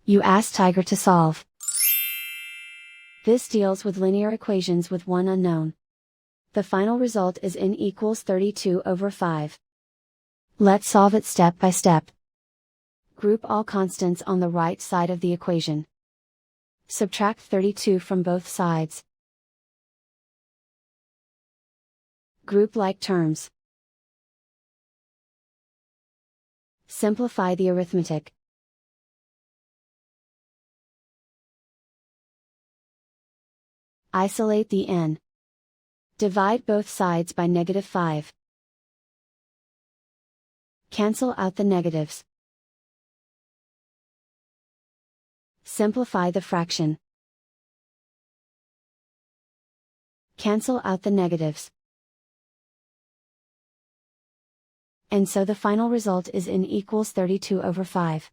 You ask Tiger to solve. This deals with linear equations with one unknown. The final result is n equals 32/5. Let's solve it step by step. Group all constants on the right side of the equation. Subtract 32 from both sides. Group like terms. Simplify the arithmetic. Isolate the n. Divide both sides by -5. Cancel out the negatives. Simplify the fraction. Cancel out the negatives. And so the final result is n equals 32/5.